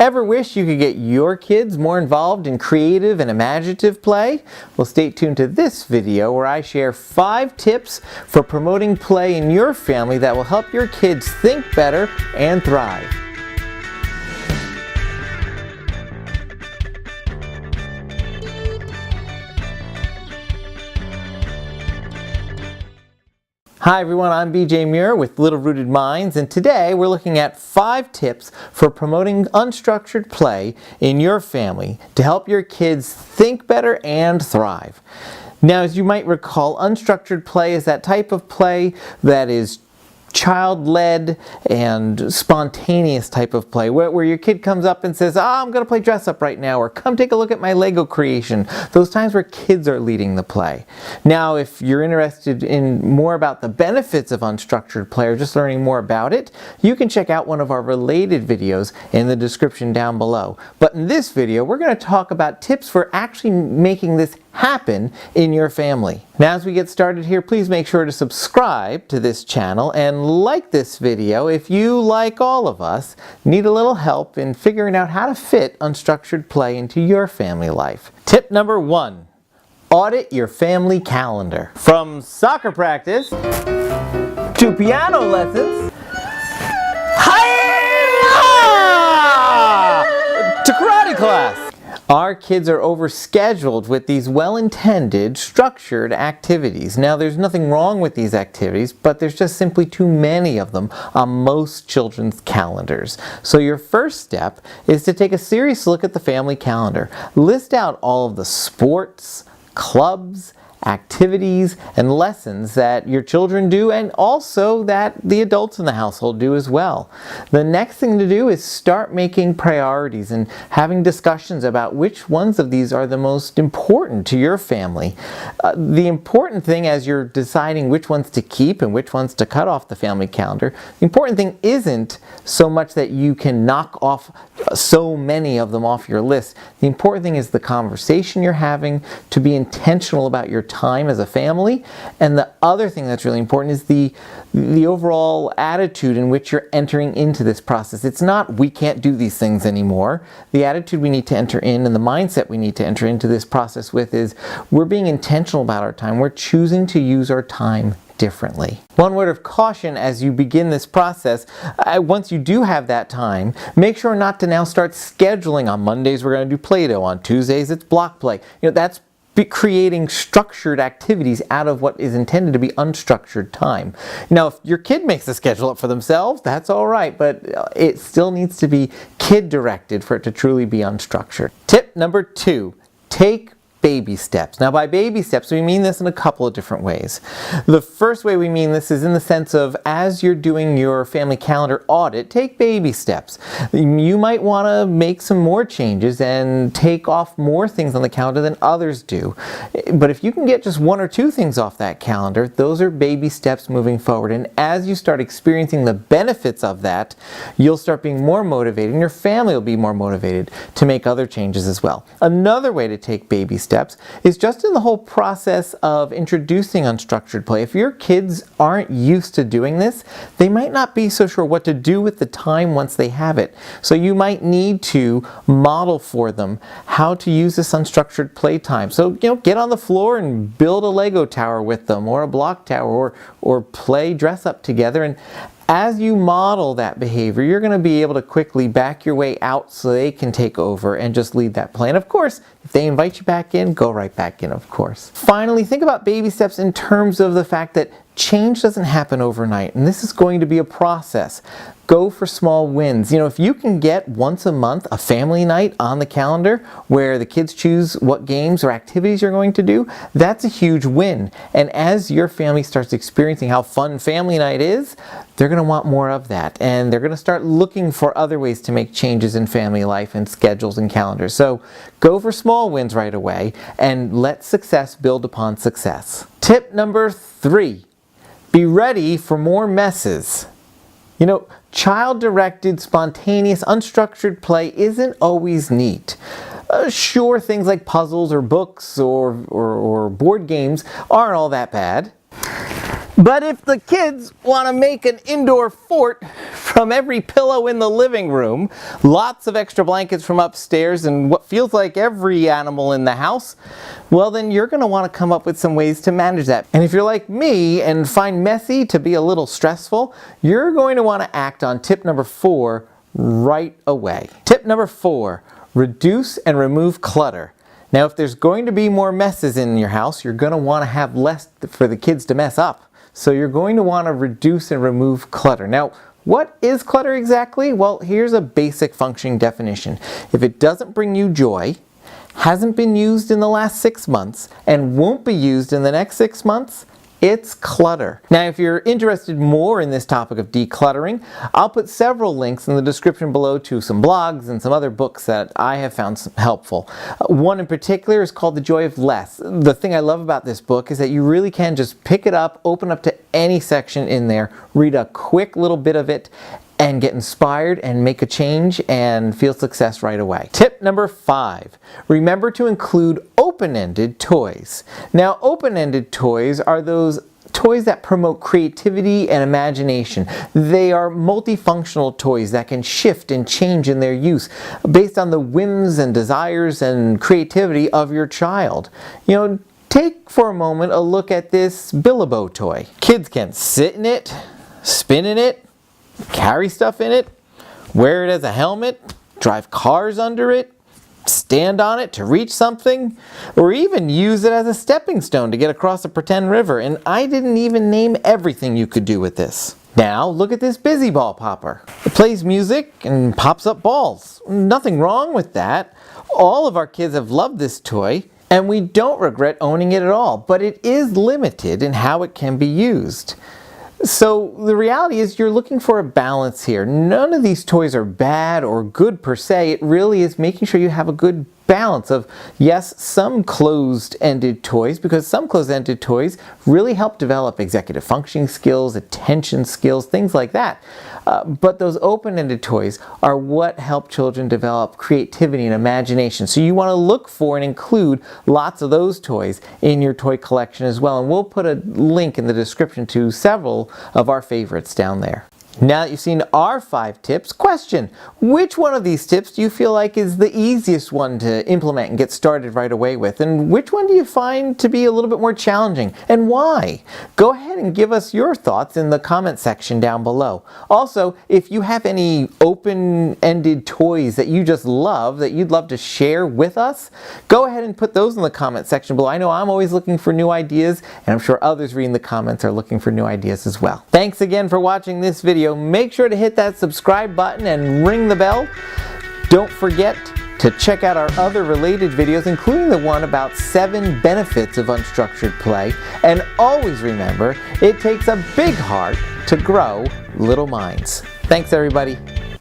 Ever wish you could get your kids more involved in creative and imaginative play? Well, stay tuned to this video where I share 5 tips for promoting play in your family that will help your kids think better and thrive. Hi everyone, I'm BJ Muir with Little Rooted Minds, and today we're looking at 5 tips for promoting unstructured play in your family to help your kids think better and thrive. Now, as you might recall, unstructured play is that type of play that is child-led and spontaneous type of play where your kid comes up and says, I'm going to play dress up right now, or come take a look at my Lego creation. Those times where kids are leading the play. Now, if you're interested in more about the benefits of unstructured play or just learning more about it, you can check out one of our related videos in the description down below. But in this video, we're going to talk about tips for actually making this happen in your family. Now, as we get started here, please make sure to subscribe to this channel and like this video if you, like all of us, need a little help in figuring out how to fit unstructured play into your family life. Tip number 1, audit your family calendar. From soccer practice to piano lessons, to karate class. Our kids are overscheduled with these well-intended, structured activities. Now, there's nothing wrong with these activities, but there's just simply too many of them on most children's calendars. So your first step is to take a serious look at the family calendar. List out all of the sports, clubs, activities, and lessons that your children do, and also that the adults in the household do as well. The next thing to do is start making priorities and having discussions about which ones of these are the most important to your family. The important thing as you're deciding which ones to keep and which ones to cut off the family calendar, the important thing isn't so much that you can knock off so many of them off your list. The important thing is the conversation you're having, to be intentional about your time as a family. And the other thing that's really important is the overall attitude in which you're entering into this process. It's not, we can't do these things anymore. The attitude we need to enter in and the mindset we need to enter into this process with is, we're being intentional about our time. We're choosing to use our time differently. One word of caution as you begin this process, once you do have that time, make sure not to now start scheduling. On Mondays we're going to do Play-Doh, on Tuesdays it's block play. That's creating structured activities out of what is intended to be unstructured time. Now, if your kid makes a schedule up for themselves, that's all right, but it still needs to be kid directed for it to truly be unstructured. Tip number 2, take baby steps. Now, by baby steps, we mean this in a couple of different ways. The first way we mean this is in the sense of, as you're doing your family calendar audit, take baby steps. You might want to make some more changes and take off more things on the calendar than others do. But if you can get just 1 or 2 things off that calendar, those are baby steps moving forward. And as you start experiencing the benefits of that, you'll start being more motivated, and your family will be more motivated to make other changes as well. Another way to take baby steps is just in the whole process of introducing unstructured play. If your kids aren't used to doing this, they might not be so sure what to do with the time once they have it. So you might need to model for them how to use this unstructured playtime. So, get on the floor and build a Lego tower with them, or a block tower, or play dress up together. And as you model that behavior, you're going to be able to quickly back your way out so they can take over and just lead that play. And of course, if they invite you back in, go right back in, of course. Finally, think about baby steps in terms of the fact that change doesn't happen overnight, and this is going to be a process. Go for small wins. If you can get once a month a family night on the calendar where the kids choose what games or activities you're going to do, that's a huge win. And as your family starts experiencing how fun family night is, they're going to want more of that. And they're going to start looking for other ways to make changes in family life and schedules and calendars. So go for small wins right away and let success build upon success. Tip number 3, be ready for more messes. Child-directed, spontaneous, unstructured play isn't always neat. Sure, things like puzzles or books or board games aren't all that bad. But if the kids want to make an indoor fort from every pillow in the living room, lots of extra blankets from upstairs, and what feels like every animal in the house, well then you're going to want to come up with some ways to manage that. And if you're like me and find messy to be a little stressful, you're going to want to act on tip number 4 right away. Tip number 4, reduce and remove clutter. Now if there's going to be more messes in your house, you're going to want to have less for the kids to mess up. So you're going to want to reduce and remove clutter. Now, what is clutter exactly? Well, here's a basic functioning definition. If it doesn't bring you joy, hasn't been used in the last 6 months, and won't be used in the next 6 months, it's clutter. Now, if you're interested more in this topic of decluttering, I'll put several links in the description below to some blogs and some other books that I have found helpful. One in particular is called The Joy of Less. The thing I love about this book is that you really can just pick it up, open up to any section in there, read a quick little bit of it, and get inspired and make a change and feel success right away. Tip number 5, remember to include open-ended toys. Now, open-ended toys are those toys that promote creativity and imagination. They are multifunctional toys that can shift and change in their use based on the whims and desires and creativity of your child. You know, take for a moment a look at this Billabo toy. Kids can sit in it, spin in it, carry stuff in it, wear it as a helmet, drive cars under it, stand on it to reach something, or even use it as a stepping stone to get across a pretend river. And I didn't even name everything you could do with this. Now look at this Busy Ball popper. It plays music and pops up balls. Nothing wrong with that. All of our kids have loved this toy, and we don't regret owning it at all, but it is limited in how it can be used. So the reality is you're looking for a balance here. None of these toys are bad or good per se. It really is making sure you have a good balance of, yes, some closed-ended toys, because some closed-ended toys really help develop executive functioning skills, attention skills, things like that. But those open-ended toys are what help children develop creativity and imagination. So you want to look for and include lots of those toys in your toy collection as well. And we'll put a link in the description to several of our favorites down there. Now that you've seen our 5 tips, question, which one of these tips do you feel like is the easiest one to implement and get started right away with? And which one do you find to be a little bit more challenging? And why? Go ahead and give us your thoughts in the comment section down below. Also, if you have any open-ended toys that you just love, that you'd love to share with us, go ahead and put those in the comment section below. I know I'm always looking for new ideas, and I'm sure others reading the comments are looking for new ideas as well. Thanks again for watching this video. Make sure to hit that subscribe button and ring the bell. Don't forget to check out our other related videos, including the one about 7 benefits of unstructured play. And always remember, it takes a big heart to grow little minds. Thanks, everybody.